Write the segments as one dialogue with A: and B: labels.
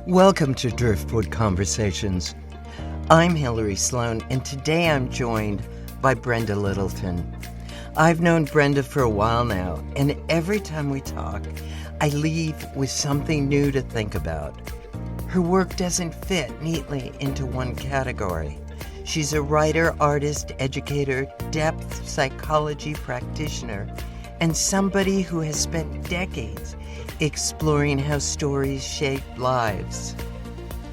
A: Welcome to Driftwood Conversations. I'm Hillary Sloan, and today I'm joined by Brenda Littleton. I've known Brenda for a while now, and every time we talk, I leave with something new to think about. Her work doesn't fit neatly into one category. She's a writer, artist, educator, depth psychology practitioner, and somebody who has spent decades exploring how stories shape lives.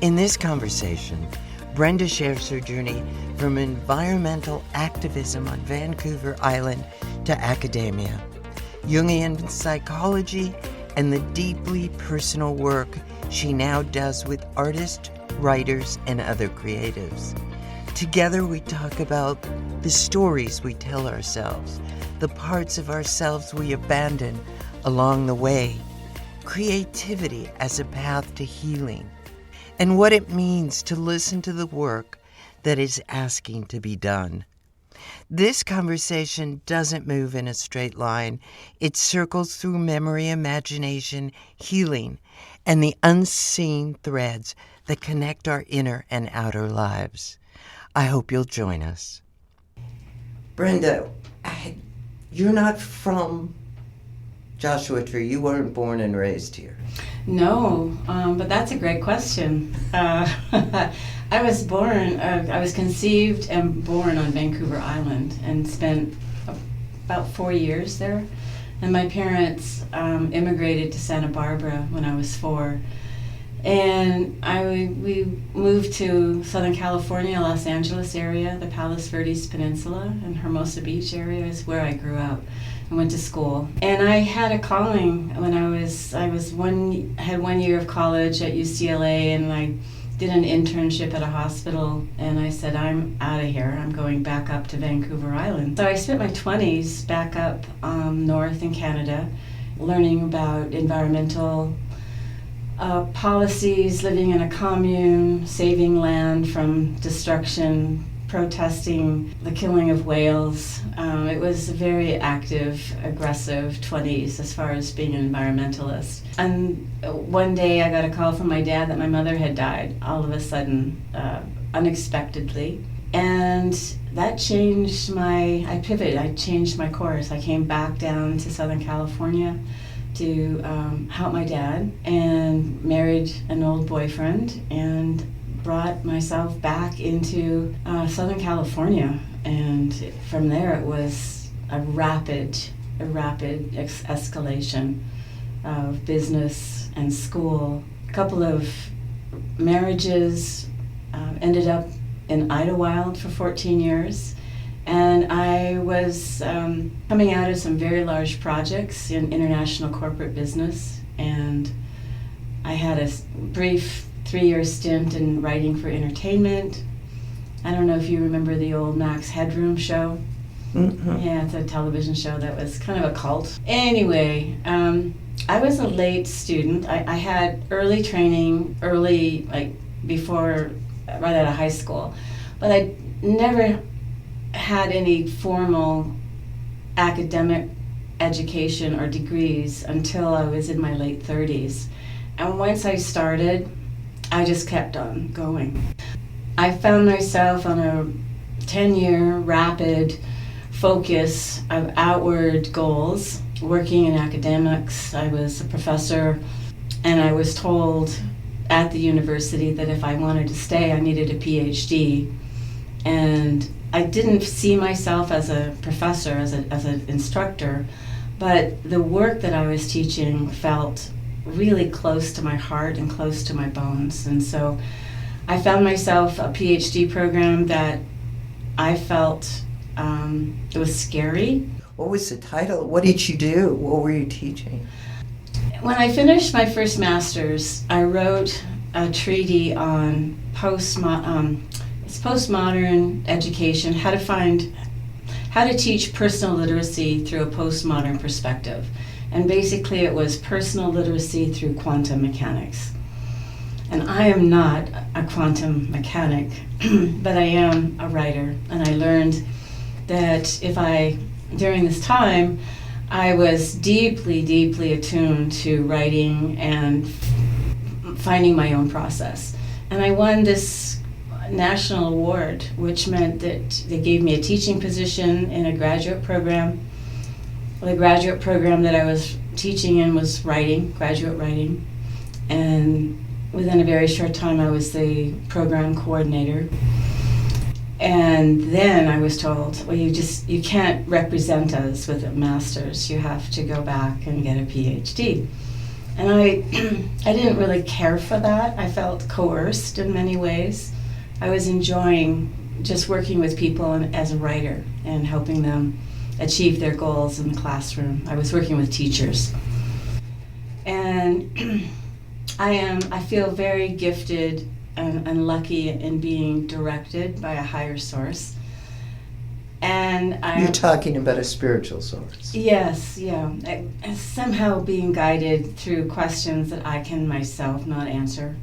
A: In this conversation, Brenda shares her journey from environmental activism on Vancouver Island to academia, Jungian psychology, and the deeply personal work she now does with artists, writers, and other creatives. Together we talk about the stories we tell ourselves, the parts of ourselves we abandon along the way, creativity as a path to healing, and what it means to listen to the work that is asking to be done. This conversation doesn't move in a straight line. It circles through memory, imagination, healing, and the unseen threads that connect our inner and outer lives. I hope you'll join us. Brenda, you're not from Joshua Tree. You weren't born and raised here.
B: No, but that's a great question. I was conceived and born on Vancouver Island and spent about 4 years there. And my parents immigrated to Santa Barbara when I was 4. And we moved to Southern California, Los Angeles area, the Palos Verdes Peninsula, and Hermosa Beach area is where I grew up. I went to school, and I had a calling when I had 1 year of college at UCLA, and I did an internship at a hospital, and I said, I'm out of here. I'm going back up to Vancouver Island. So I spent my 20s back up north in Canada, learning about environmental policies, living in a commune, saving land from destruction, protesting the killing of whales. It was a very active, aggressive 20s as far as being an environmentalist. And one day I got a call from my dad that my mother had died all of a sudden, unexpectedly. And that changed I pivoted, I changed my course. I came back down to Southern California to help my dad, and married an old boyfriend, and brought myself back into Southern California. And from there it was a rapid escalation of business and school. A couple of marriages, ended up in Idlewild for 14 years. And I was coming out of some very large projects in international corporate business, and I had a brief 3-year stint in writing for entertainment. I don't know if you remember the old Max Headroom show. Mm-hmm. Yeah, it's a television show that was kind of a cult. Anyway, I was a late student. I had early training, before, right out of high school, but I never had any formal academic education or degrees until I was in my late 30s. And once I started, I just kept on going. I found myself on a 10-year rapid focus of outward goals, working in academics. I was a professor, and I was told at the university that if I wanted to stay, I needed a PhD. And I didn't see myself as a professor, as an instructor, but the work that I was teaching felt really close to my heart and close to my bones. And so I found myself a PhD program that I felt it was scary.
A: What was the title? What did you do? What were you teaching?
B: When I finished my first master's, I wrote a treatise on postmodern education, how to teach personal literacy through a postmodern perspective. And basically it was personal literacy through quantum mechanics. And I am not a quantum mechanic, but I am a writer. And I learned that during this time, I was deeply, deeply attuned to writing and finding my own process. And I won this national award, which meant that they gave me a teaching position in a graduate program. The graduate program that I was teaching in was writing, graduate writing, and within a very short time I was the program coordinator. And then I was told, well, you can't represent us with a master's, you have to go back and get a PhD. And I didn't really care for that. I felt coerced in many ways. I was enjoying just working with people as a writer and helping them achieve their goals in the classroom. I was working with teachers. And I feel very gifted and lucky in being directed by a higher source. And
A: You're talking about a spiritual source.
B: Yes, yeah. Somehow being guided through questions that I can myself not answer.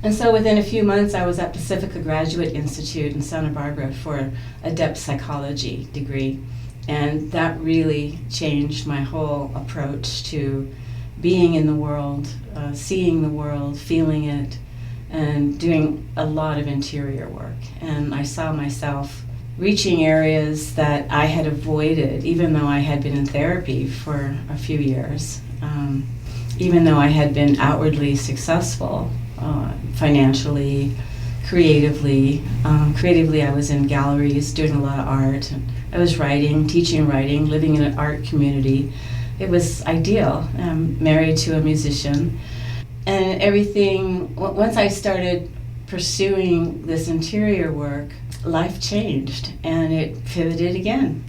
B: And so within a few months, I was at Pacifica Graduate Institute in Santa Barbara for a depth psychology degree. And that really changed my whole approach to being in the world, seeing the world, feeling it, and doing a lot of interior work. And I saw myself reaching areas that I had avoided, even though I had been in therapy for a few years, even though I had been outwardly successful financially, creatively. Creatively, I was in galleries doing a lot of art. And I was writing, teaching writing, living in an art community. It was ideal. I'm married to a musician. And everything, once I started pursuing this interior work, life changed and it pivoted again.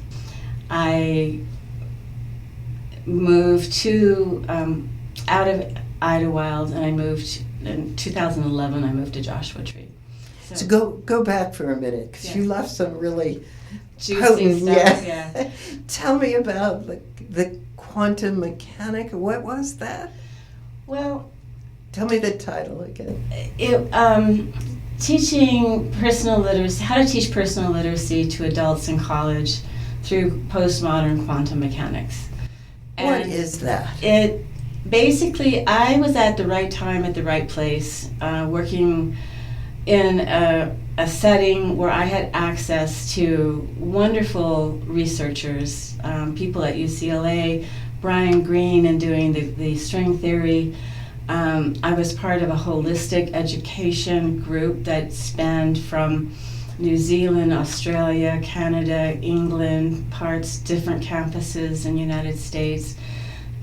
B: I moved out of Idlewild, and I moved in 2011. I moved to Joshua Tree.
A: So go back for a minute, because you left some really
B: juicy
A: potent
B: stuff. Yeah.
A: Tell me about the quantum mechanic. What was that?
B: Well,
A: tell me the title again.
B: Teaching personal literacy, how to teach personal literacy to adults in college through postmodern quantum mechanics. And
A: what is that?
B: It basically, I was at the right time at the right place, working in a setting where I had access to wonderful researchers, people at UCLA, Brian Greene, and doing the string theory. I was part of a holistic education group that spanned from New Zealand, Australia, Canada, England, different campuses in the United States.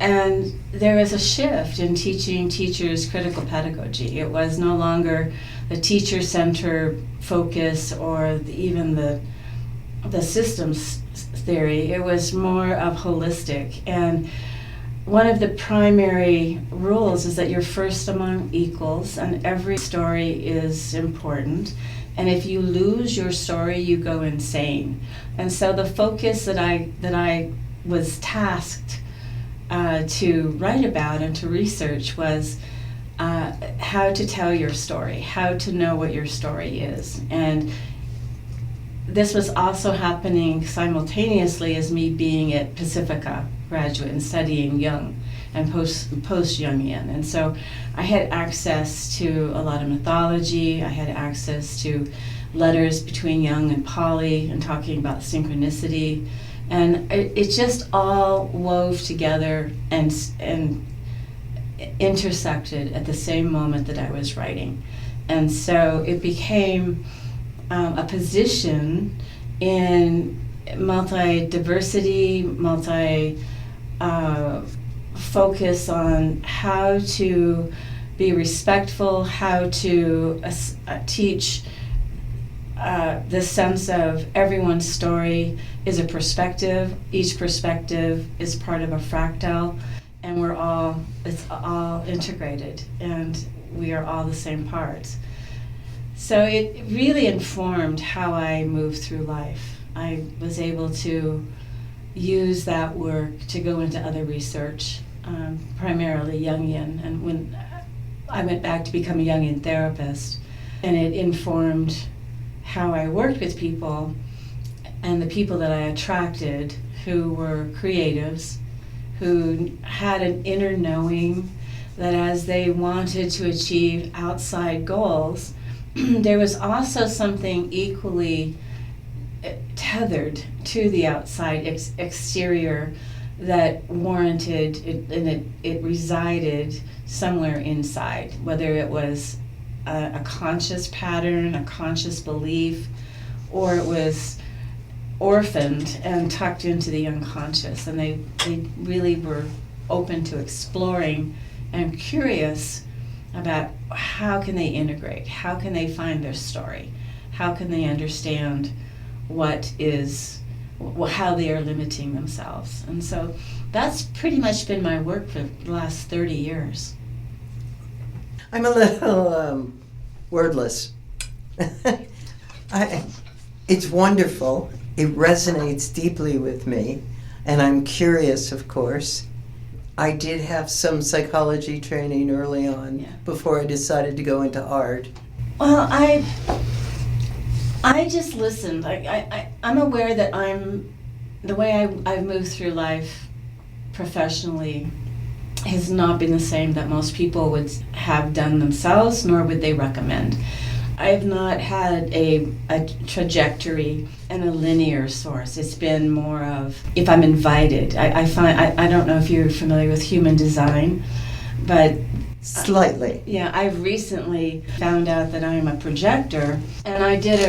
B: And there was a shift in teaching teachers critical pedagogy. It was no longer the teacher-centered focus or even the systems theory. It was more of holistic. And one of the primary rules is that you're first among equals, and every story is important. And if you lose your story, you go insane. And so the focus that I was tasked to write about and to research was how to tell your story, how to know what your story is. And this was also happening simultaneously as me being at Pacifica Graduate and studying Jung and post-Jungian. And so I had access to a lot of mythology. I had access to letters between Jung and Polly and talking about synchronicity. And it just all wove together and intersected at the same moment that I was writing. And so it became a position in multi-diversity, focus on how to be respectful, how to teach the sense of everyone's story is a perspective. Each perspective is part of a fractal, and it's all integrated, and we are all the same parts. So it really informed how I moved through life. I was able to use that work to go into other research, primarily Jungian. And when I went back to become a Jungian therapist, and it informed how I worked with people and the people that I attracted who were creatives, who had an inner knowing that as they wanted to achieve outside goals, there was also something equally tethered to the outside exterior that warranted it, and it resided somewhere inside, whether it was a conscious pattern, a conscious belief, or it was orphaned and tucked into the unconscious. And they really were open to exploring and curious about how can they integrate, how can they find their story, how can they understand how they are limiting themselves. And so that's pretty much been my work for the last 30 years.
A: I'm a little wordless. It's wonderful. It resonates deeply with me, and I'm curious, of course. I did have some psychology training early on before I decided to go into art.
B: Well, I just listened. I'm aware that the way I've moved through life professionally has not been the same that most people would have done themselves, nor would they recommend. I've not had a trajectory and a linear source. It's been more of, if I'm invited. I don't know if you're familiar with human design, but
A: slightly.
B: I've recently found out that I am a projector, and I did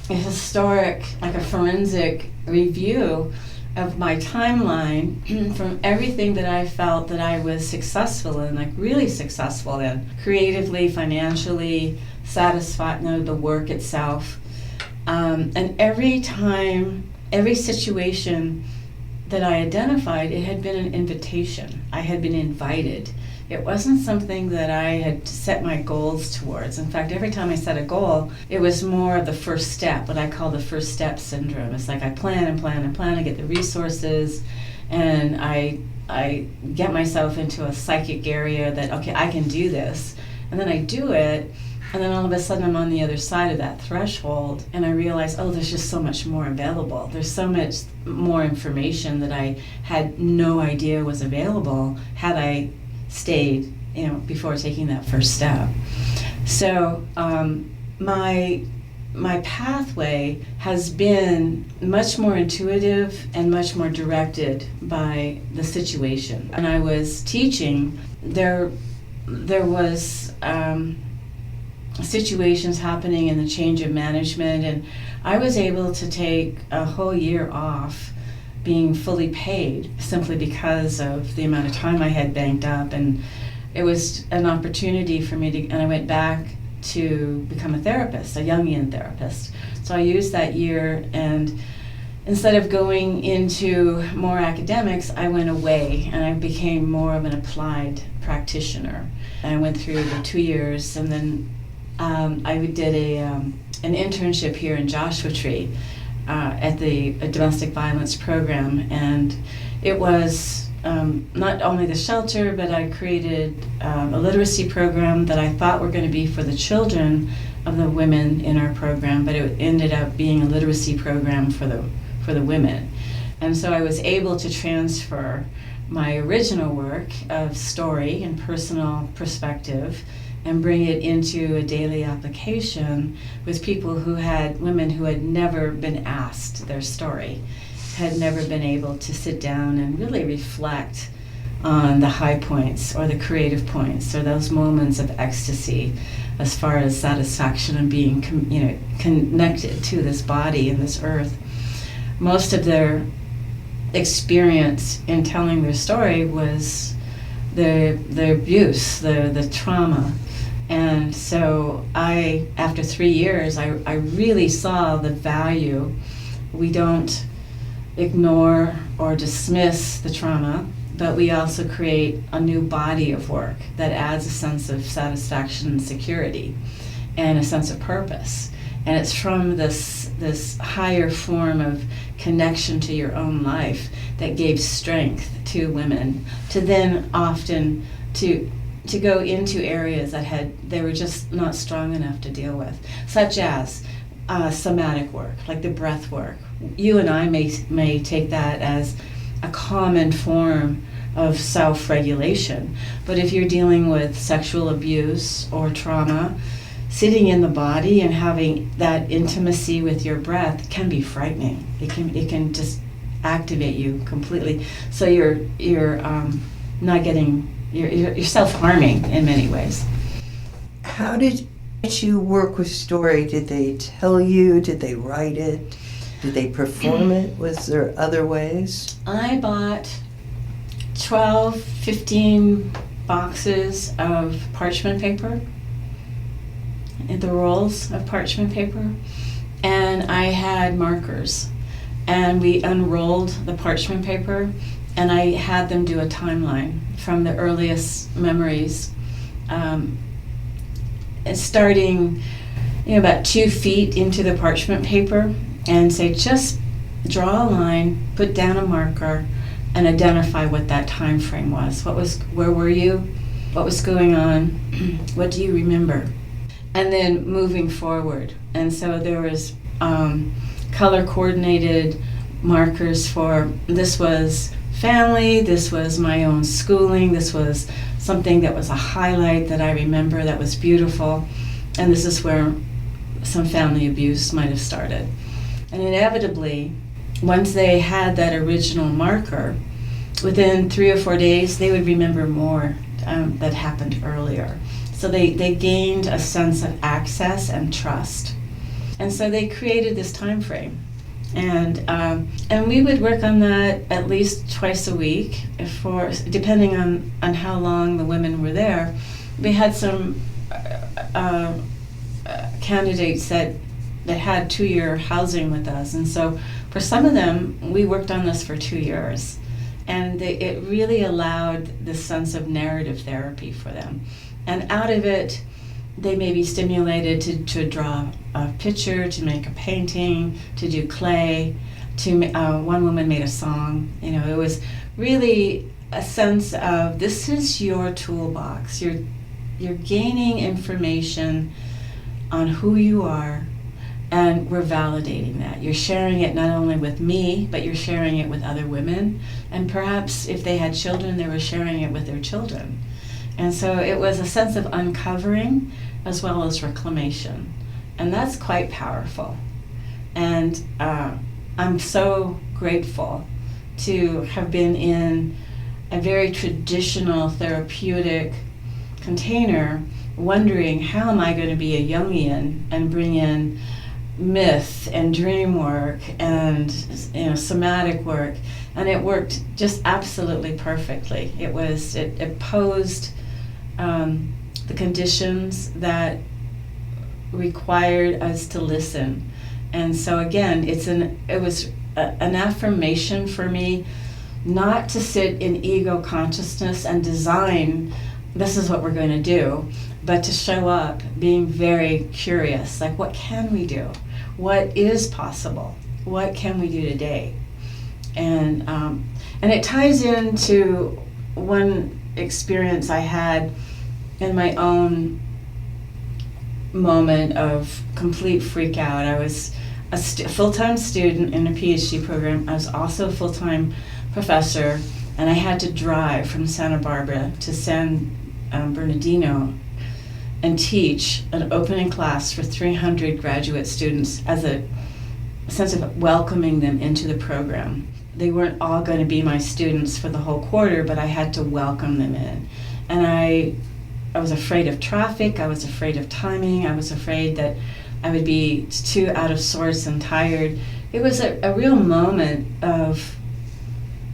B: a historic, like a forensic review of my timeline from everything that I felt that I was successful in, like really successful in, creatively, financially, satisfied, the work itself. And every time, every situation that I identified, it had been an invitation. I had been invited. It wasn't something that I had set my goals towards. In fact, every time I set a goal, it was more of the first step, what I call the first step syndrome. It's like I plan and plan and plan, I get the resources, and I get myself into a psychic area that, okay, I can do this. And then I do it, and then all of a sudden I'm on the other side of that threshold, and I realize, oh, there's just so much more available. There's so much more information that I had no idea was available had I stayed, before taking that first step. So my pathway has been much more intuitive and much more directed by the situation. When I was teaching, there was situations happening in the change of management, and I was able to take a whole year off being fully paid simply because of the amount of time I had banked up. And it was an opportunity for me and I went back to become a therapist, a Jungian therapist. So I used that year, and instead of going into more academics, I went away and I became more of an applied practitioner. And I went through the 2 years, and then I did an internship here in Joshua Tree at the domestic violence program, and it was not only the shelter, but I created a literacy program that I thought were going to be for the children of the women in our program, but it ended up being a literacy program for the women. And so I was able to transfer my original work of story and personal perspective and bring it into a daily application with women who had never been asked their story, had never been able to sit down and really reflect on the high points or the creative points or those moments of ecstasy as far as satisfaction and being connected to this body and this earth. Most of their experience in telling their story was the abuse, the trauma. And so after 3 years, I really saw the value. We don't ignore or dismiss the trauma, but we also create a new body of work that adds a sense of satisfaction and security and a sense of purpose. And it's from this higher form of connection to your own life that gave strength to women to then often to go into areas that they were just not strong enough to deal with, such as somatic work, like the breath work. You and I may take that as a common form of self-regulation. But if you're dealing with sexual abuse or trauma, sitting in the body and having that intimacy with your breath can be frightening. It can just activate you completely. So you're not getting, you're self-harming in many ways.
A: How did you work with story? Did they tell you? Did they write it? Did they perform it? Was there other ways?
B: I bought 12, 15 boxes of parchment paper, the rolls of parchment paper, and I had markers. And we unrolled the parchment paper, and I had them do a timeline from the earliest memories, and starting about 2 feet into the parchment paper, and say, just draw a line, put down a marker, and identify what that time frame was. Where were you? What was going on? What do you remember? And then moving forward. And so there was color coordinated markers for, this was family, this was my own schooling, this was something that was a highlight that I remember that was beautiful, and this is where some family abuse might have started. And inevitably, once they had that original marker, within 3 or 4 days, they would remember more that happened earlier. So they gained a sense of access and trust. And so they created this time frame. And we would work on that at least twice a week, depending on how long the women were there. We had some candidates that had 2-year housing with us, and so for some of them, we worked on this for 2 years. And it really allowed this sense of narrative therapy for them. And out of it, they may be stimulated to draw a picture, to make a painting, to do clay. One woman made a song. It was really a sense of, this is your toolbox. You're gaining information on who you are, and we're validating that. You're sharing it not only with me, but you're sharing it with other women. And perhaps if they had children, they were sharing it with their children. And so it was a sense of uncovering as well as reclamation. And that's quite powerful. And I'm so grateful to have been in a very traditional therapeutic container, wondering, how am I going to be a Jungian and bring in myth and dream work and somatic work? And it worked just absolutely perfectly. It posed the conditions that required us to listen. And so again, it was an affirmation for me not to sit in ego consciousness and design, this is what we're going to do, but to show up being very curious, like, what can we do? What is possible? What can we do today? And it ties into one experience I had in my own moment of complete freak out. I was a full-time student in a PhD program. I was also a full-time professor, and I had to drive from Santa Barbara to San Bernardino and teach an opening class for 300 graduate students as a sense of welcoming them into the program. They weren't all going to be my students for the whole quarter, but I had to welcome them in. And I was afraid of traffic, I was afraid of timing, I was afraid that I would be too out of sorts and tired. It was a real moment of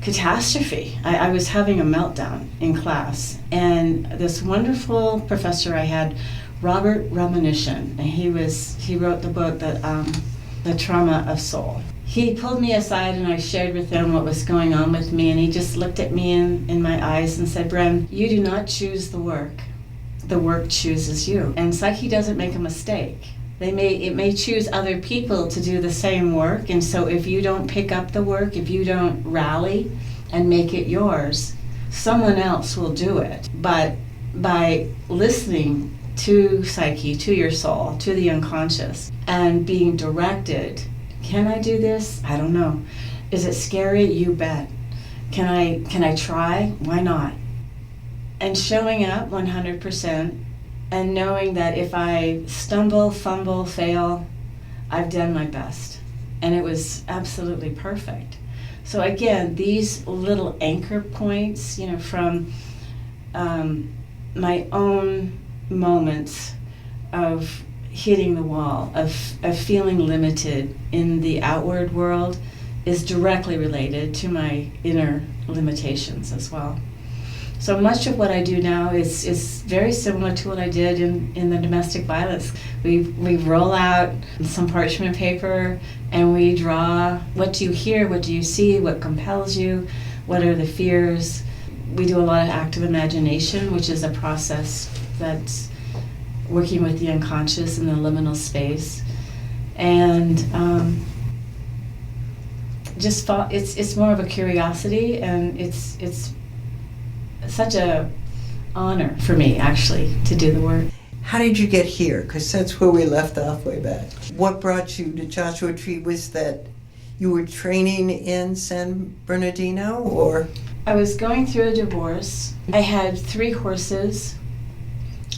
B: catastrophe. I was having a meltdown in class, and this wonderful professor I had, Robert Ramanujan, and he wrote the book The Trauma of Soul. He pulled me aside and I shared with him what was going on with me, and he just looked at me in my eyes and said, "Bren, you do not choose the work chooses you." And Psyche doesn't make a mistake. It may choose other people to do the same work, and so if you don't pick up the work, if you don't rally and make it yours, someone else will do it. But by listening to Psyche, to your soul, to the unconscious, and being directed, can I do this? I don't know. Is it scary? You bet. can I try? Why not? And showing up 100% and knowing that if I stumble, fumble, fail, I've done my best. And it was absolutely perfect. So again, these little anchor points, from my own moments of hitting the wall, of feeling limited in the outward world, is directly related to my inner limitations as well. So much of what I do now is very similar to what I did in the domestic violence. We roll out some parchment paper and we draw, what do you hear, what do you see, what compels you, what are the fears. We do a lot of active imagination, which is a process that's working with the unconscious in the liminal space. And it's more of a curiosity, and it's such a honor for me, actually, to do the work.
A: How did you get here? Because that's where we left off way back. What brought you to Joshua Tree? Was that you were training in San Bernardino, or?
B: I was going through a divorce. I had 3 horses.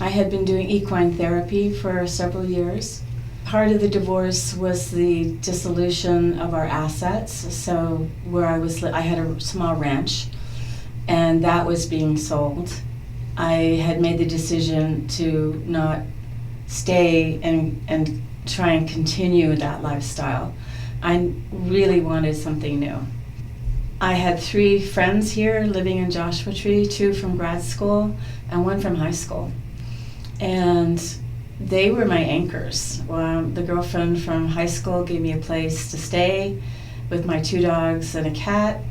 B: I had been doing equine therapy for several years. Part of the divorce was the dissolution of our assets. So where I had a small ranch, and that was being sold. I had made the decision to not stay and try and continue that lifestyle. I really wanted something new. I had 3 friends here living in Joshua Tree, 2 from grad school and 1 from high school. And they were my anchors. The girlfriend from high school gave me a place to stay with my 2 dogs and a cat.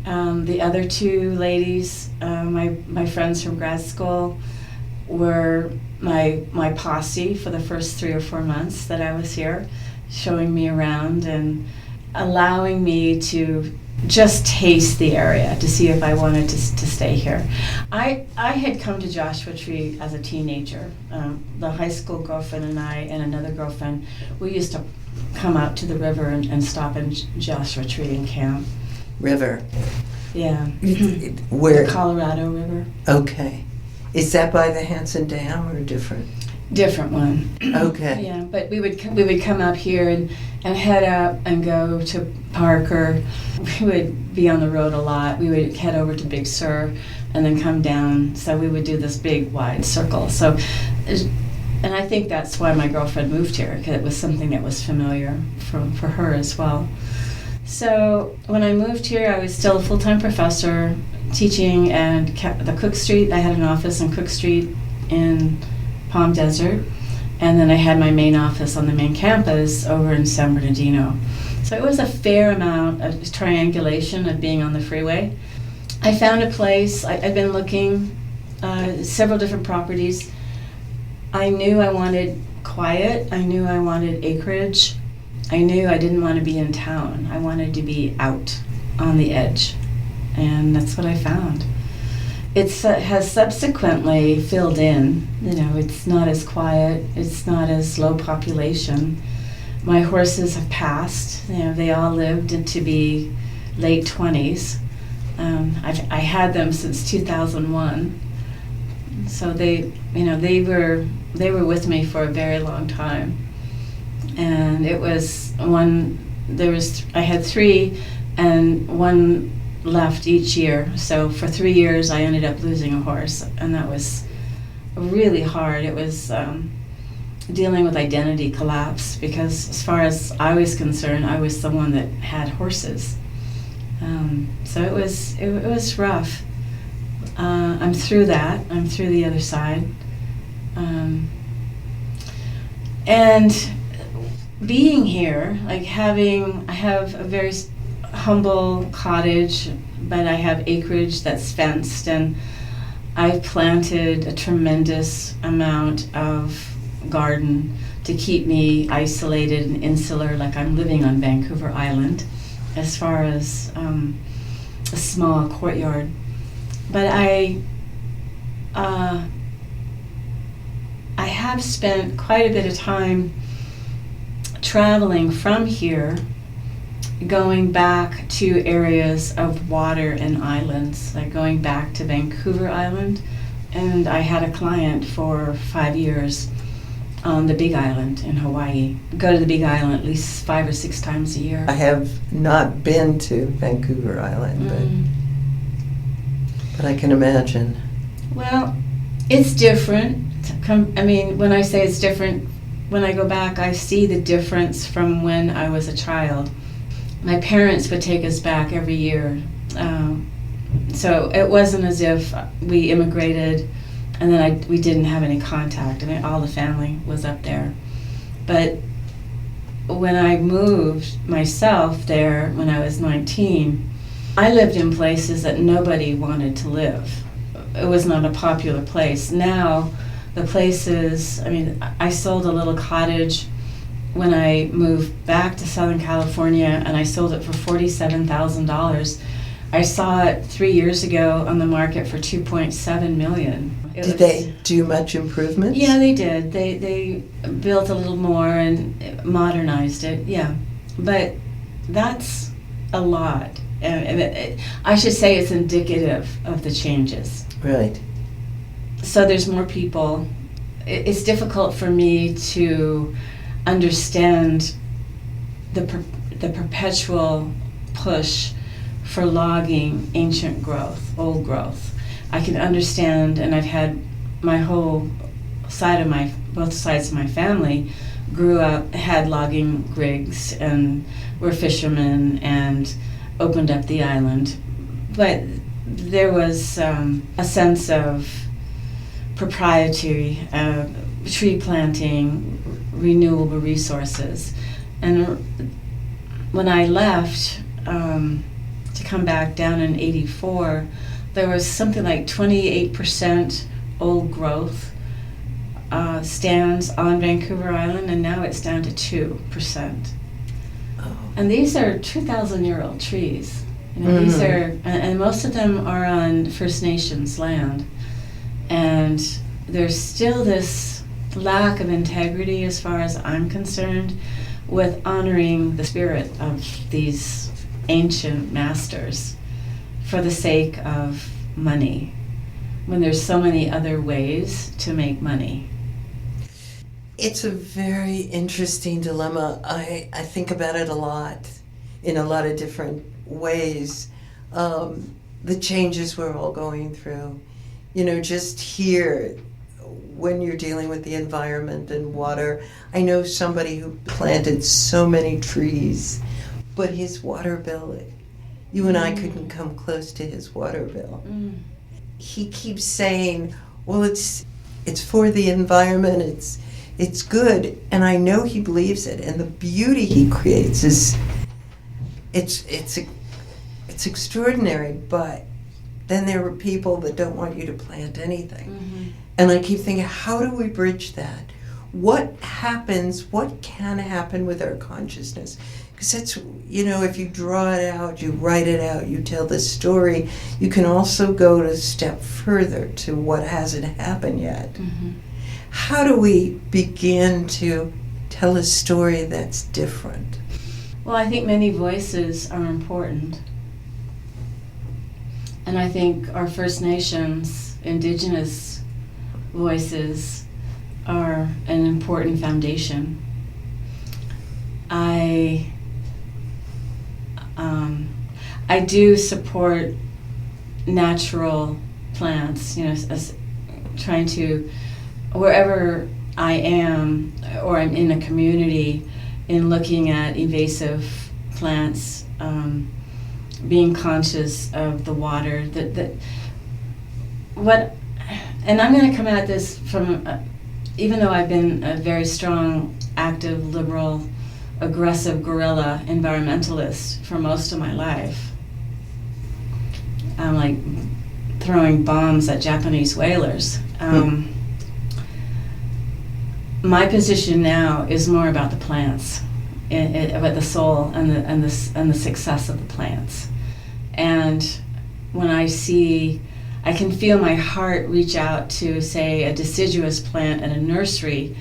B: The other 2 ladies, my friends from grad school, were my posse for the first 3 or 4 months that I was here, showing me around and allowing me to just taste the area to see if I wanted to stay here. I had come to Joshua Tree as a teenager. The high school girlfriend and I and another girlfriend, we used to come out to the river and stop in Joshua Tree and camp.
A: River?
B: Yeah.
A: Where?
B: The Colorado River.
A: Okay. Is that by the Hanson Dam or different?
B: Different one.
A: Okay.
B: Yeah, but we would come up here and head up and go to Parker. We would be on the road a lot. We would head over to Big Sur and then come down. So we would do this big wide circle. So, and I think that's why my girlfriend moved here, because it was something that was familiar for her as well. So when I moved here, I was still a full-time professor teaching and the Cook Street. I had an office on Cook Street in Palm Desert, and then I had my main office on the main campus over in San Bernardino. So it was a fair amount of triangulation of being on the freeway. I found a place. I'd been looking several different properties. I knew I wanted quiet. I knew I wanted acreage. I knew I didn't want to be in town. I wanted to be out on the edge, and that's what I found. It has subsequently filled in. It's not as quiet. It's not as low population. My horses have passed. They all lived to be late 20s. I had them since 2001. So they were with me for a very long time. And it was I had 3 and 1 left each year. So for 3 years I ended up losing a horse, and that was really hard. It was dealing with identity collapse, because as far as I was concerned, I was the one that had horses. So it was rough. I'm through that. I'm through the other side. And being here, I have a very humble cottage, but I have acreage that's fenced, and I've planted a tremendous amount of garden to keep me isolated and insular, like I'm living on Vancouver Island, as far as a small courtyard. But I have spent quite a bit of time traveling from here going back to areas of water and islands, like going back to Vancouver Island. And I had a client for 5 years on the Big Island in Hawaii. Go to the Big Island at least 5 or 6 times a year.
A: I have not been to Vancouver Island, but I can imagine.
B: Well, it's different. I mean, when I say it's different, when I go back, I see the difference from when I was a child. My parents would take us back every year. So it wasn't as if we immigrated and then we didn't have any contact. I mean, all the family was up there. But when I moved myself there when I was 19, I lived in places that nobody wanted to live. It was not a popular place. Now, the places, I mean, I sold a little cottage when I moved back to Southern California, and I sold it for $47,000. I saw it 3 years ago on the market for $2.7 million.
A: Did they do much improvements?
B: Yeah, they did. They built a little more and modernized it, yeah. But that's a lot. I should say it's indicative of the changes.
A: Right.
B: So there's more people. It's difficult for me to understand the perpetual push for logging ancient growth, old growth. I can understand, and I've had my whole both sides of my family grew up, had logging rigs, and were fishermen, and opened up the island. But there was a sense of propriety, tree planting, renewable resources. And when I left to come back down in '84, there was something like 28% old growth stands on Vancouver Island, and now it's down to 2%.
A: Oh.
B: And these are 2,000-year-old trees. You know, these are, and most of them are on First Nations land. And there's still this lack of integrity, as far as I'm concerned, with honoring the spirit of these ancient masters for the sake of money, when there's so many other ways to make money.
A: It's a very interesting dilemma. I think about it a lot, in a lot of different ways. The changes we're all going through. You know, just here, when you're dealing with the environment and water, I know somebody who planted so many trees, but his water bill, you and I couldn't come close to his water bill. He keeps saying, well, it's for the environment, it's good, and I know he believes it, and the beauty he creates is it's extraordinary, but then there are people that don't want you to plant anything. And I keep thinking, how do we bridge that? What can happen with our consciousness? Because that's, you know, if you draw it out, you write it out, you tell the story, you can also go a step further to what hasn't happened yet. How do we begin to tell a story that's different?
B: Well, I think many voices are important. And I think our First Nations, Indigenous voices are an important foundation. I do support natural plants, you know, as trying to, wherever I am or I'm in a community, in looking at invasive plants, being conscious of the water, and I'm going to come at this from, even though I've been a very strong, active, liberal, aggressive guerrilla environmentalist for most of my life. I'm like throwing bombs at Japanese whalers. My position now is more about the plants, about the soul and the success of the plants. And when I can feel my heart reach out to, say, a deciduous plant in a nursery,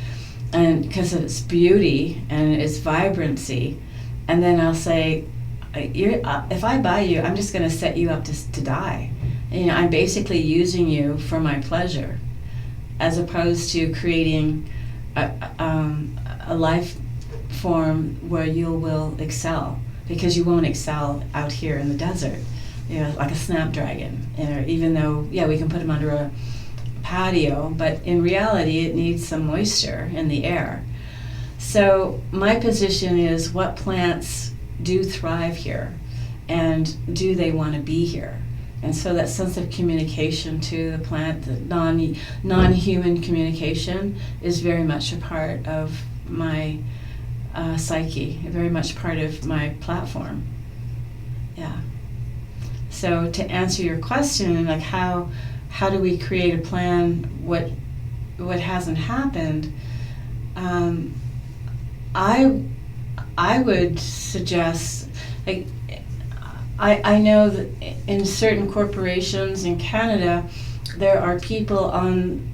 B: and because of its beauty and its vibrancy, and then I'll say, if I buy you, I'm just going to set you up to die. I'm basically using you for my pleasure, as opposed to creating a life form where you will excel, because you won't excel out here in the desert, like a snapdragon. Even though, we can put them under a patio, but in reality, it needs some moisture in the air. So my position is, what plants do thrive here, and do they want to be here? And so that sense of communication to the plant, the non-human communication, is very much a part of my psyche, very much part of my platform. Yeah. So to answer your question, like how do we create a plan? What hasn't happened? I would suggest, like, I know that in certain corporations in Canada, there are people on,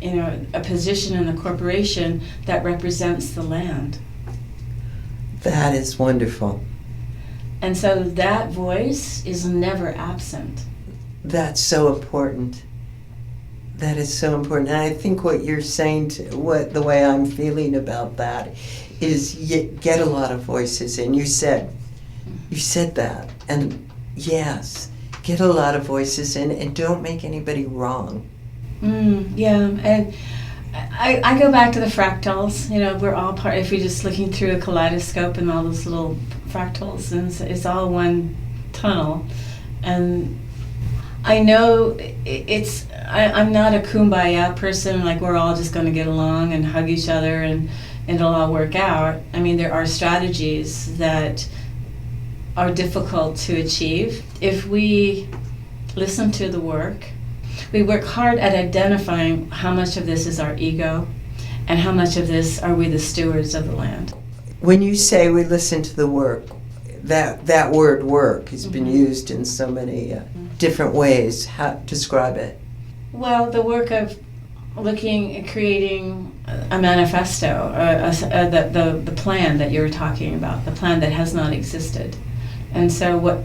B: a position in the corporation that represents the land.
A: That is wonderful.
B: And so that voice is never absent.
A: That's so important. That is so important. And I think what you're saying, the way I'm feeling about that, is get a lot of voices in. You said that. And yes, get a lot of voices in, and don't make anybody wrong.
B: Yeah, and I go back to the fractals. We're all part, if you're just looking through a kaleidoscope and all those little fractals, and it's all one tunnel. And I know I'm not a kumbaya person, like we're all just going to get along and hug each other and it'll all work out. I mean, there are strategies that are difficult to achieve. If we listen to the work, we work hard at identifying how much of this is our ego and how much of this are we the stewards of the land.
A: When you say we listen to the work, that word work has been used in so many different ways. How describe it?
B: Well, the work of looking at creating a manifesto, the plan that you were talking about, the plan that has not existed. And so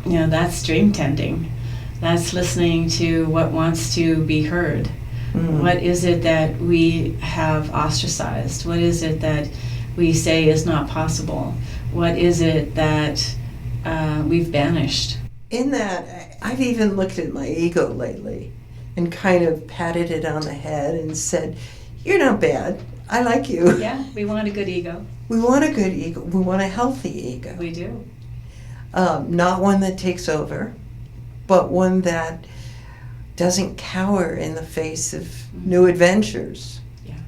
B: that's dream tending. That's listening to what wants to be heard. What is it that we have ostracized? What is it that we say is not possible? What is it that we've banished?
A: In that, I've even looked at my ego lately and kind of patted it on the head and said, "You're not bad. I like you."
B: Yeah, we want a good ego.
A: We want a good ego. We want a healthy ego.
B: We do.
A: Not one that takes over, but one that doesn't cower in the face of new adventures.
B: Yeah.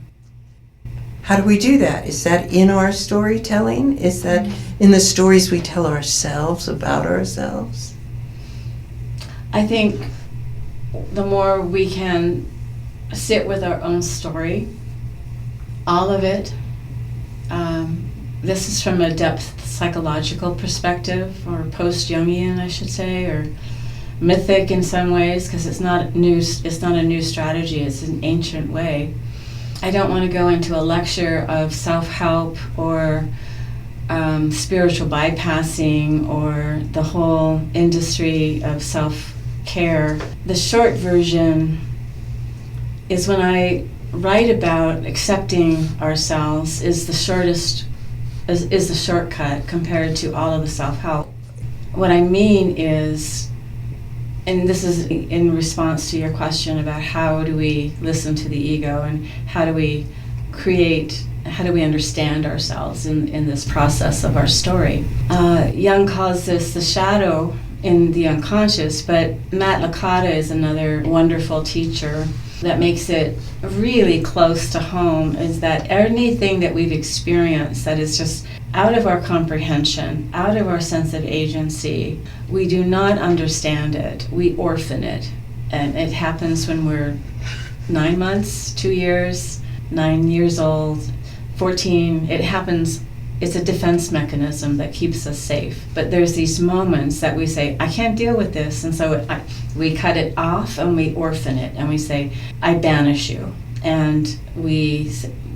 A: How do we do that? Is that in our storytelling? Is that in the stories we tell ourselves about ourselves?
B: I think the more we can sit with our own story, all of it, this is from a depth psychological perspective, or post-Jungian, I should say, or mythic in some ways, because it's not a new strategy, it's an ancient way. I don't want to go into a lecture of self-help or spiritual bypassing or the whole industry of self-care. The short version is, when I write about accepting ourselves, is the shortcut compared to all of the self-help. What I mean is, and this is in response to your question about how do we listen to the ego and how do we understand ourselves in this process of our story. Jung calls this the shadow in the unconscious, but Matt Licata is another wonderful teacher that makes it really close to home, is that anything that we've experienced that is just out of our comprehension, out of our sense of agency, we do not understand it, we orphan it. And it happens when we're 9 months, 2 years, 9 years old, 14. It happens, it's a defense mechanism that keeps us safe. But there's these moments that we say, I can't deal with this, and so we cut it off and we orphan it, and we say, I banish you. And we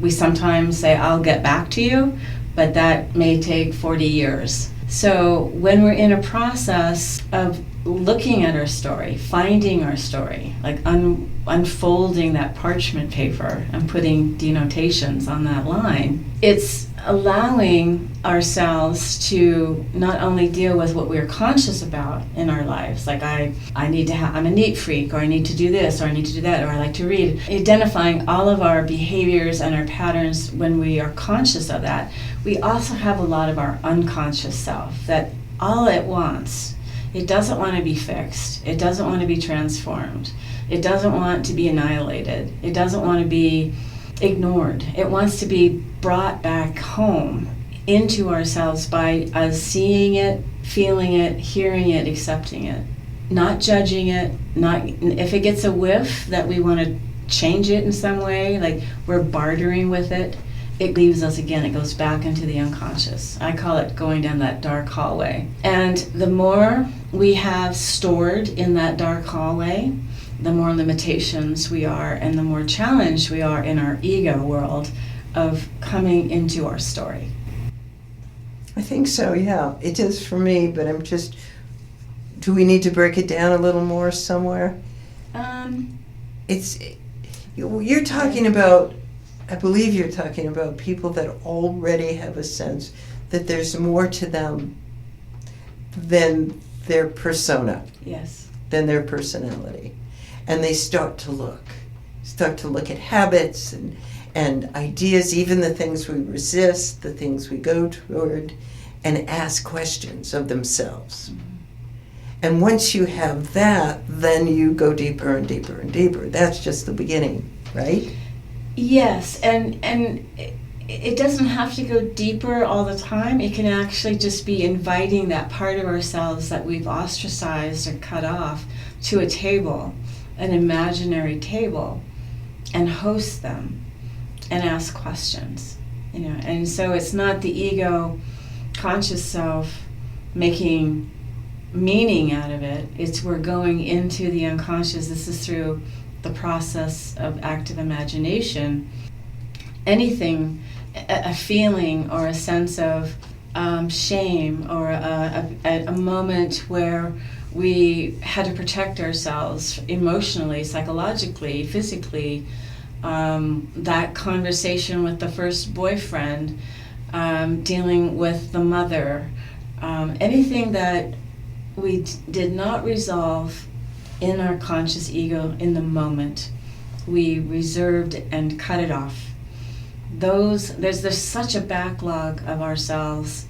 B: sometimes say, I'll get back to you, but that may take 40 years. So when we're in a process of looking at our story, finding our story, like unfolding that parchment paper and putting denotations on that line, it's allowing ourselves to not only deal with what we're conscious about in our lives, like I'm a neat freak, or I need to do this, or I need to do that, or I like to read. Identifying all of our behaviors and our patterns when we are conscious of that, we also have a lot of our unconscious self that all it wants, it doesn't want to be fixed, it doesn't want to be transformed, it doesn't want to be annihilated, it doesn't want to be ignored. It wants to be brought back home into ourselves by us seeing it, feeling it, hearing it, accepting it, not judging it. Not if it gets a whiff that we want to change it in some way, like we're bartering with it, it leaves us again. It goes back into the unconscious. I call it going down that dark hallway. And the more we have stored in that dark hallway, the more limitations we are and the more challenged we are in our ego world of coming into our story.
A: I think so, yeah. It is for me, but do we need to break it down a little more somewhere? You're talking about, I believe you're talking about people that already have a sense that there's more to them than their persona.
B: Yes.
A: Than their personality. And they start to look at habits and ideas, even the things we resist, the things we go toward, and ask questions of themselves. Mm-hmm. And once you have that, then you go deeper and deeper and deeper. That's just the beginning, right?
B: Yes, and it doesn't have to go deeper all the time. It can actually just be inviting that part of ourselves that we've ostracized or cut off to a table, an imaginary table, and host them and ask questions. And so it's not the ego conscious self making meaning out of it. It's we're going into the unconscious. This is through the process of active imagination. Anything, a feeling or a sense of shame, or a moment where we had to protect ourselves emotionally, psychologically, physically, that conversation with the first boyfriend, dealing with the mother, anything that we did not resolve in our conscious ego in the moment, we reserved and cut it off. There's such a backlog of ourselves,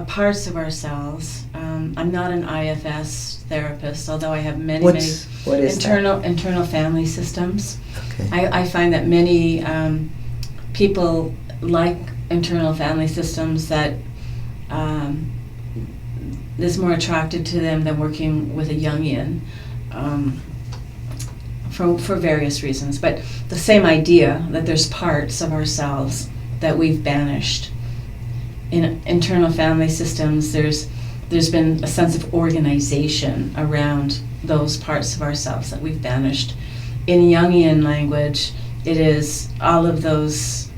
B: parts of ourselves. I'm not an IFS therapist, although I have many internal family systems. Okay. I find that many people like internal family systems that is more attracted to them than working with a Jungian, for various reasons. But the same idea that there's parts of ourselves that we've banished. In internal family systems, there's been a sense of organization around those parts of ourselves that we've banished. In Jungian language, it is all of those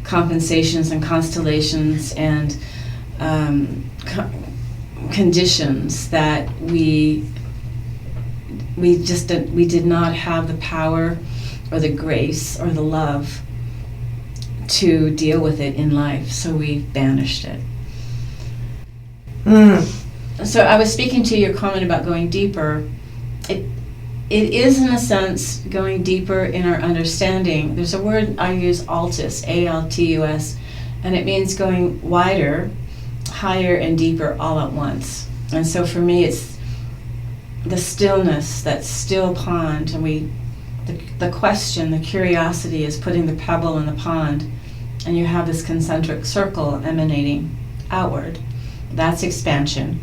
B: compensations and constellations and conditions that we did not have the power or the grace or the love to deal with it in life, so we banished it. So I was speaking to your comment about going deeper. It is, in a sense, going deeper in our understanding. There's a word I use, altus, A-L-T-U-S, and it means going wider, higher, and deeper all at once. And so for me, it's the stillness, that still pond, and the question, the curiosity is putting the pebble in the pond, and you have this concentric circle emanating outward. That's expansion.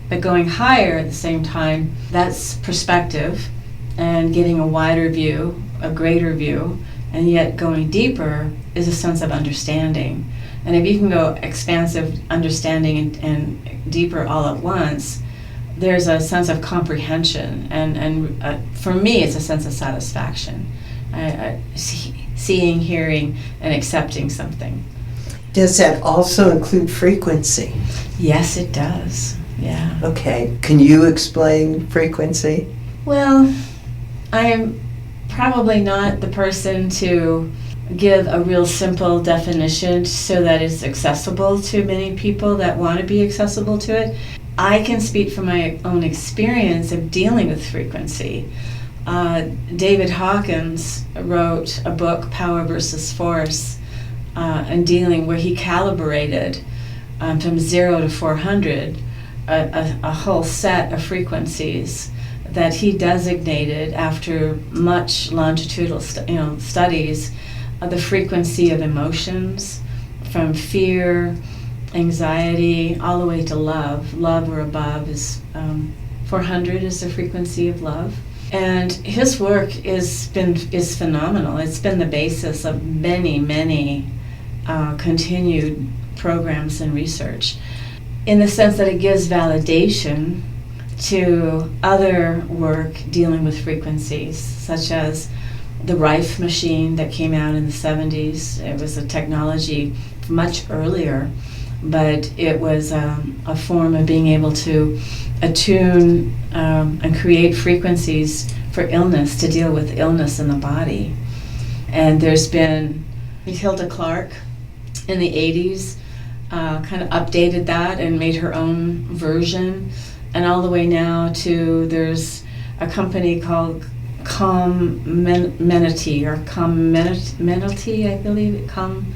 B: But going higher at the same time, that's perspective and getting a wider view, a greater view, and yet going deeper is a sense of understanding. And if you can go expansive understanding and deeper all at once, there's a sense of comprehension, and for me it's a sense of satisfaction. Seeing, hearing, and accepting something.
A: Does that also include frequency?
B: Yes, it does. Yeah.
A: Okay. Can you explain frequency?
B: Well, I am probably not the person to give a real simple definition so that it's accessible to many people that want to be accessible to it. I can speak from my own experience of dealing with frequency. David Hawkins wrote a book, Power versus Force, and dealing where he calibrated from 0 to 400 a whole set of frequencies that he designated after much longitudinal studies of the frequency of emotions, from fear, anxiety, all the way to love. Love or above is 400 is the frequency of love. And his work is phenomenal. It's been the basis of many continued programs and research, in the sense that it gives validation to other work dealing with frequencies, such as the Rife machine that came out in the 70s. It was a technology much earlier, but it was a form of being able to attune and create frequencies for illness, to deal with illness in the body. And there's been Hilda Clark in the 80s, kind of updated that and made her own version, and all the way now to there's a company called Calminity, I believe, CALMINITY.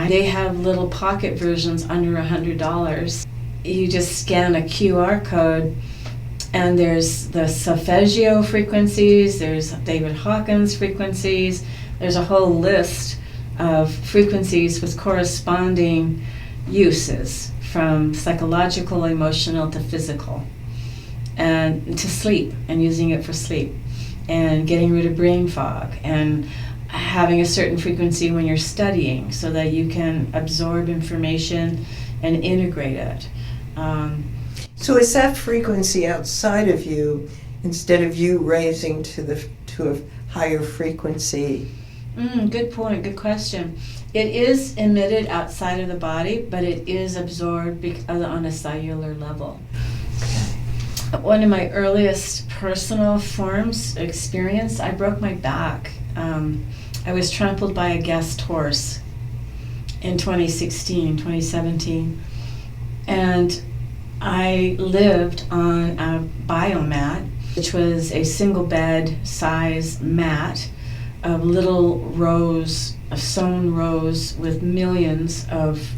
B: They have little pocket versions under $100. You just scan a QR code, and there's the solfeggio frequencies, there's David Hawkins frequencies, there's a whole list of frequencies with corresponding uses, from psychological, emotional to physical, and to sleep, and using it for sleep, and getting rid of brain fog, and having a certain frequency when you're studying so that you can absorb information and integrate it.
A: So is that frequency outside of you, instead of you raising to a higher frequency?
B: Good point, good question. It is emitted outside of the body, but it is absorbed on a cellular level. One of my earliest personal forms experience, I broke my back. I was trampled by a guest horse in 2017, and I lived on a biomat, which was a single bed size mat of little rows, of sewn rows with millions of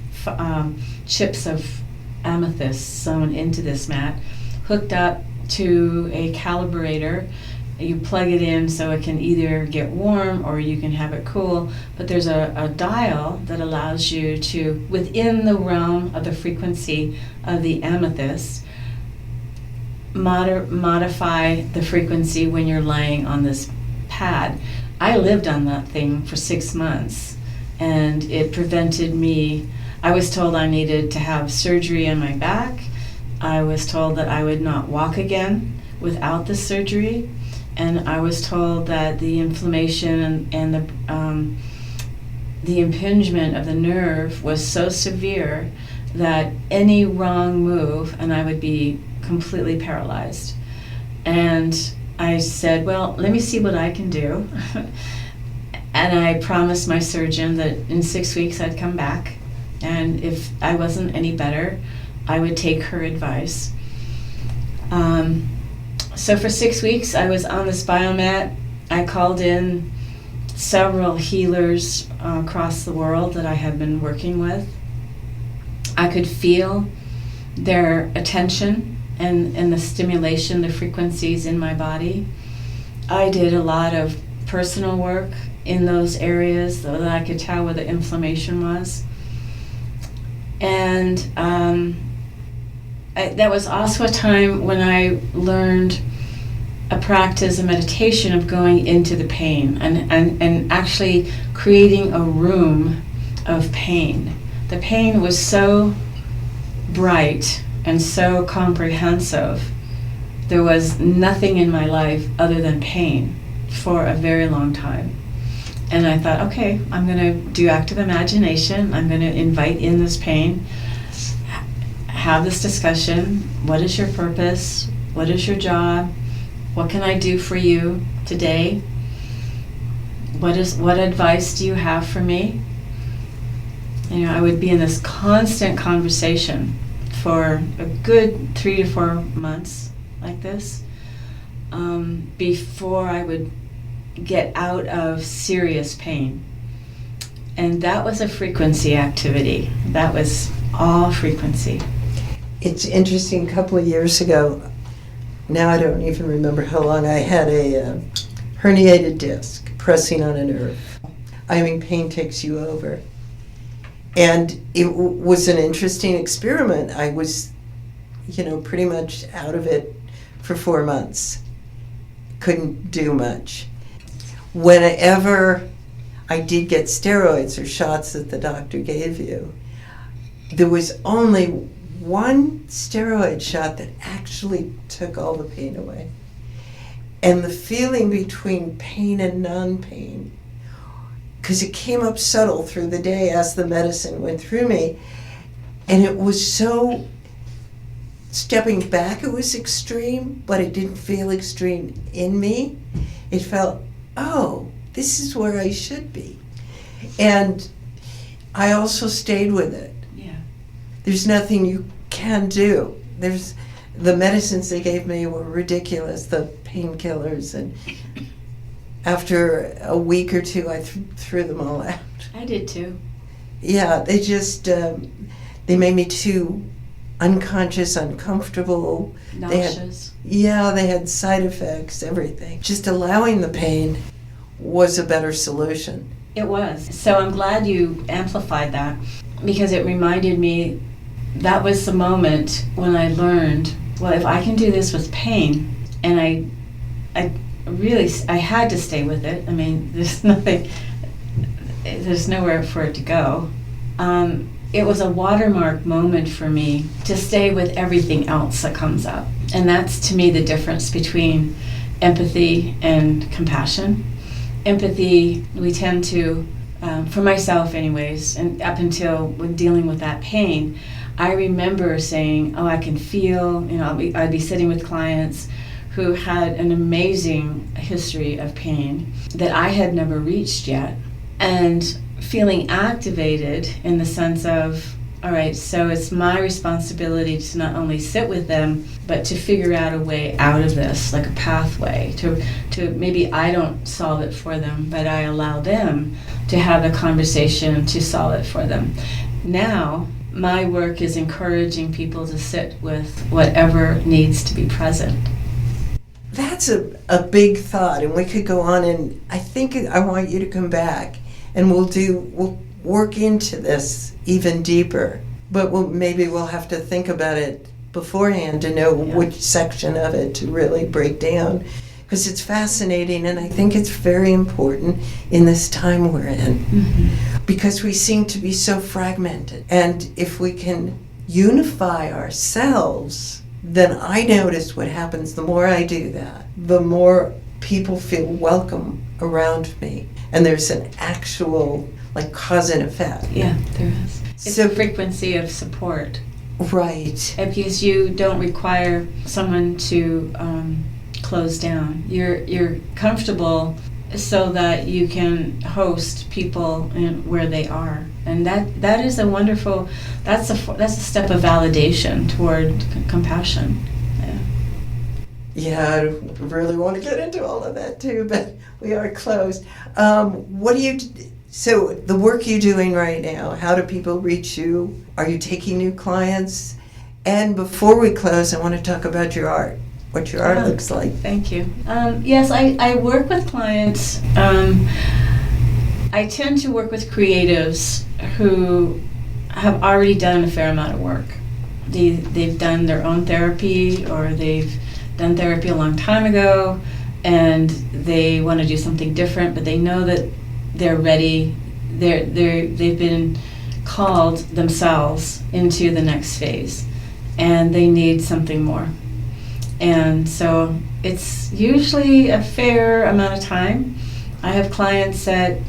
B: chips of amethyst sewn into this mat, hooked up to a calibrator. You plug it in so it can either get warm or you can have it cool, but there's a dial that allows you to, within the realm of the frequency of the amethyst, modify the frequency when you're lying on this pad. I lived on that thing for 6 months, and it prevented me. I was told I needed to have surgery on my back. I was told that I would not walk again without the surgery, and I was told that the inflammation and the impingement of the nerve was so severe that any wrong move and I would be completely paralyzed. And I said, well, let me see what I can do. And I promised my surgeon that in 6 weeks I'd come back, and if I wasn't any better, I would take her advice. So for 6 weeks I was on this biomat. I called in several healers across the world that I had been working with. I could feel their attention and the stimulation, the frequencies in my body. I did a lot of personal work in those areas so that I could tell where the inflammation was. And that was also a time when I learned a practice, a meditation of going into the pain and actually creating a room of pain. The pain was so bright and so comprehensive. There was nothing in my life other than pain for a very long time. And I thought, okay, I'm going to do active imagination. I'm going to invite in this pain, have this discussion. What is your purpose? What is your job? What can I do for you today? What advice do you have for me? I would be in this constant conversation for a good 3 to 4 months like this, before I would get out of serious pain. And that was a frequency activity. That was all frequency.
A: It's interesting, a couple of years ago, now I don't even remember how long, I had a herniated disc pressing on a nerve. Pain takes you over. And it was an interesting experiment. I was, pretty much out of it for 4 months. Couldn't do much. Whenever I did get steroids or shots that the doctor gave you, there was only one steroid shot that actually took all the pain away. And the feeling between pain and non-pain, because it came up subtle through the day as the medicine went through me, and it was so, stepping back it was extreme, but it didn't feel extreme in me. It felt, oh, this is where I should be. And I also stayed with it.
B: Yeah.
A: There's nothing you can do. The medicines they gave me were ridiculous, the painkillers, and after a week or two I threw them all out.
B: I did too.
A: Yeah, they just, they made me too unconscious, uncomfortable.
B: Nauseous.
A: They had side effects, everything. Just allowing the pain was a better solution.
B: It was. So I'm glad you amplified that, because it reminded me that was the moment when I learned, well, if I can do this with pain, and I had to stay with it. There's nowhere for it to go. It was a watermark moment for me to stay with everything else that comes up. And that's, to me, the difference between empathy and compassion. Empathy, we tend to, for myself anyways, and up until when dealing with that pain, I remember saying, oh, I can feel, I'd be sitting with clients who had an amazing history of pain that I had never reached yet, and feeling activated in the sense of, all right, so it's my responsibility to not only sit with them, but to figure out a way out of this, like a pathway, to maybe I don't solve it for them, but I allow them to have a conversation to solve it for them. Now, my work is encouraging people to sit with whatever needs to be present.
A: That's a big thought, and we could go on, and I think I want you to come back, and we'll work into this even deeper. But maybe we'll have to think about it beforehand to know which section of it to really break down, because it's fascinating, and I think it's very important in this time we're in, because we seem to be so fragmented. And if we can unify ourselves, then I notice what happens the more I do that, the more people feel welcome around me. And there's an actual, cause and effect.
B: Yeah, there is. It's a frequency of support.
A: Right.
B: Because you don't require someone to close down. You're comfortable so that you can host people where they are. And that is a wonderful, that's a step of validation toward compassion.
A: Yeah, I really want to get into all of that too, but we are closed. So the work you're doing right now, how do people reach you? Are you taking new clients? And before we close, I want to talk about your art, what your art looks like.
B: Thank you. Yes, I work with clients. I tend to work with creatives who have already done a fair amount of work. They've done their own therapy, or they've done therapy a long time ago, and they want to do something different, but they know that they're ready. They've been called themselves into the next phase, and they need something more. And so it's usually a fair amount of time. I have clients that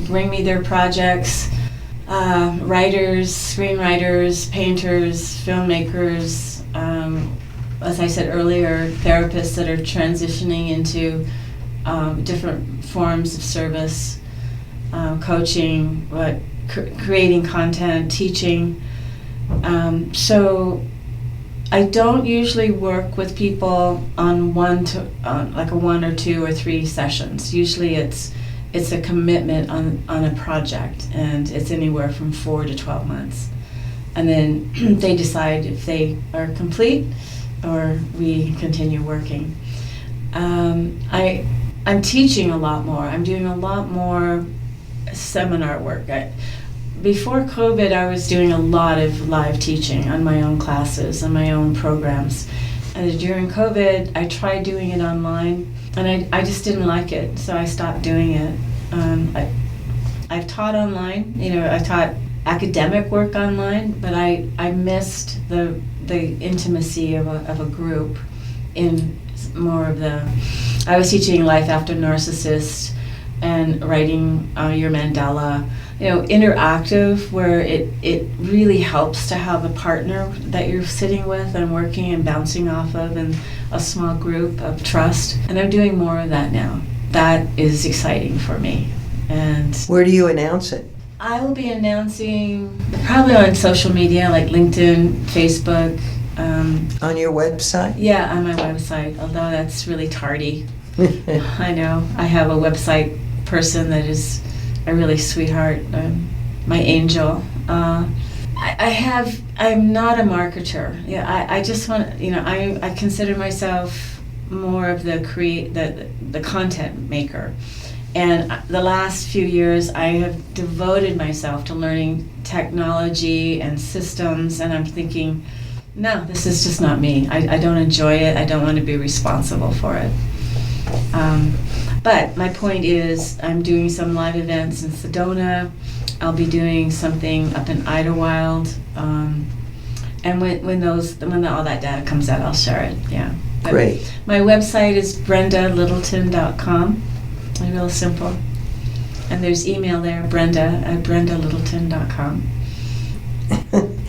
B: bring me their projects, writers, screenwriters, painters, filmmakers, as I said earlier, therapists that are transitioning into different forms of service, coaching, creating content, teaching. So I don't usually work with people on like a 1 or 2 or 3 sessions. Usually it's a commitment on a project, and it's anywhere from 4 to 12 months. And then they decide if they are complete or we continue working. I'm teaching a lot more. I'm doing a lot more seminar work. Before COVID, I was doing a lot of live teaching on my own classes, on my own programs. And during COVID, I tried doing it online, and I just didn't like it, so I stopped doing it. I've taught online, I taught academic work online, but I missed the intimacy of a group in more of I was teaching Life After Narcissist and writing your Mandela, interactive, where it really helps to have a partner that you're sitting with and working and bouncing off of, and a small group of trust. And I'm doing more of that now. That is exciting for me. And
A: where do you announce it?
B: I will be announcing probably on social media like LinkedIn, Facebook.
A: On your website?
B: Yeah, on my website, although that's really tardy. I know. I have a website person that is a really sweetheart, my angel. I'm not a marketer. Yeah, I just want, I consider myself more of the content maker. And the last few years, I have devoted myself to learning technology and systems, and I'm thinking, no, this is just not me. I don't enjoy it. I don't want to be responsible for it. But my point is, I'm doing some live events in Sedona. I'll be doing something up in Idlewild. And when all that data comes out, I'll share it. Yeah. But
A: great.
B: My website is brendalittleton.com. Real simple. And there's email there, brenda@brendalittleton.com.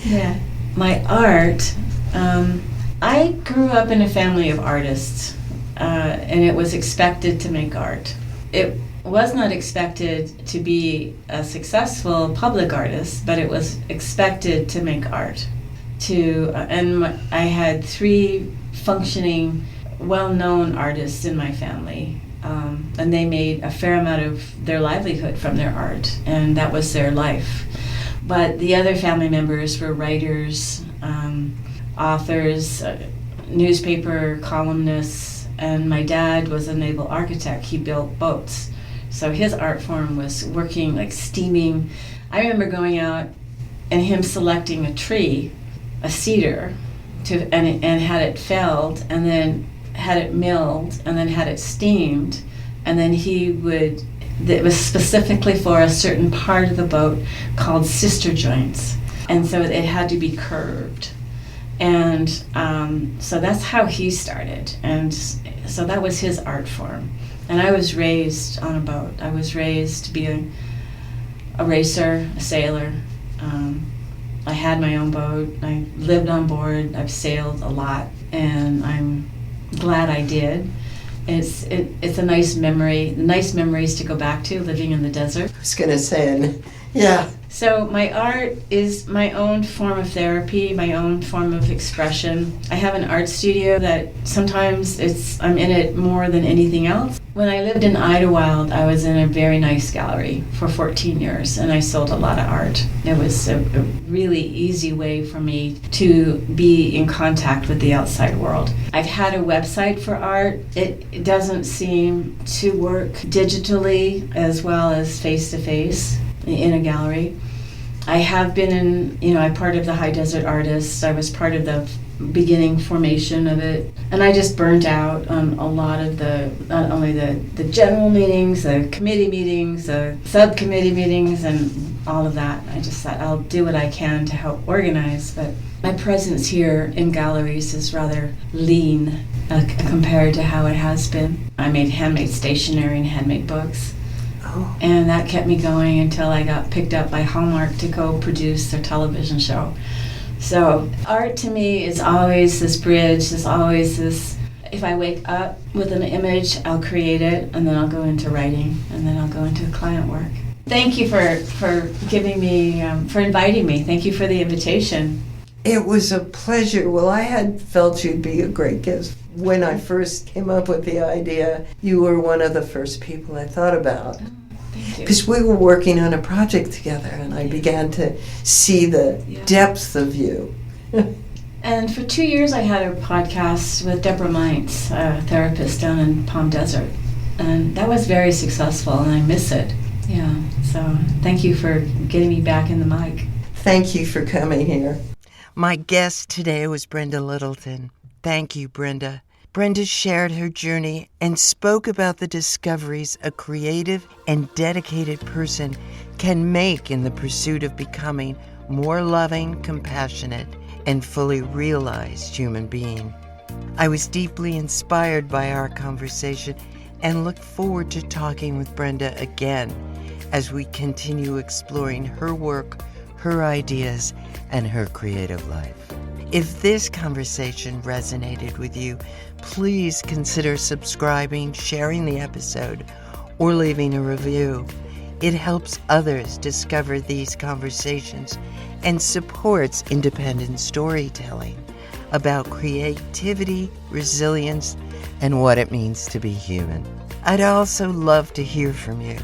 B: Yeah. My art, I grew up in a family of artists, and it was expected to make art. It was not expected to be a successful public artist, but it was expected to make art. I had 3 functioning, well-known artists in my family. And they made a fair amount of their livelihood from their art, and that was their life. But the other family members were writers, authors, newspaper columnists, and my dad was a naval architect. He built boats. So his art form was working, like steaming. I remember going out and him selecting a tree, a cedar, and had it felled, and then had it milled, and then had it steamed, and then it was specifically for a certain part of the boat called sister joints, and so it had to be curved. And so that's how he started, and so that was his art form. And I was raised on a boat. I was raised to be a racer, a sailor. I had my own boat. I lived on board. I've sailed a lot, and I'm glad I did. It's a nice memories to go back to, living in the desert.
A: I was going to say, yeah.
B: So my art is my own form of therapy, my own form of expression. I have an art studio that sometimes I'm in it more than anything else. When I lived in Idlewild, I was in a very nice gallery for 14 years, and I sold a lot of art. It was a really easy way for me to be in contact with the outside world. I've had a website for art. It doesn't seem to work digitally as well as face-to-face in a gallery. I have been I'm part of the High Desert Artists. I was part of the beginning formation of it, and I just burnt out on a lot of not only the general meetings, the committee meetings, the subcommittee meetings, and all of that. I just thought I'll do what I can to help organize, but my presence here in galleries is rather lean. compared to how it has been. I made handmade stationery and handmade books. Oh. And that kept me going until I got picked up by Hallmark to go produce their television show. So art to me is always this bridge, is always this, if I wake up with an image, I'll create it, and then I'll go into writing, and then I'll go into client work. Thank you for giving me, for inviting me. Thank you for the invitation.
A: It was a pleasure. Well, I had felt you'd be a great guest. When I first came up with the idea, you were one of the first people I thought about. Because we were working on a project together, and I began to see the depth of you.
B: And for 2 years, I had a podcast with Deborah Mines, a therapist down in Palm Desert. And that was very successful, and I miss it. Yeah, so thank you for getting me back in the mic.
A: Thank you for coming here. My guest today was Brenda Littleton. Thank you, Brenda. Brenda shared her journey and spoke about the discoveries a creative and dedicated person can make in the pursuit of becoming more loving, compassionate, and fully realized human being. I was deeply inspired by our conversation and look forward to talking with Brenda again as we continue exploring her work, her ideas, and her creative life. If this conversation resonated with you, please consider subscribing, sharing the episode, or leaving a review. It helps others discover these conversations and supports independent storytelling about creativity, resilience, and what it means to be human. I'd also love to hear from you.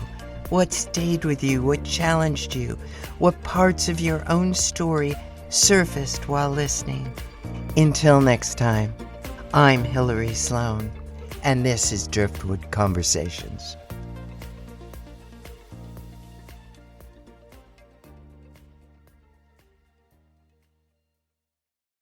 A: What stayed with you? What challenged you? What parts of your own story surfaced while listening? Until next time, I'm Hilary Sloan, and this is Driftwood Conversations.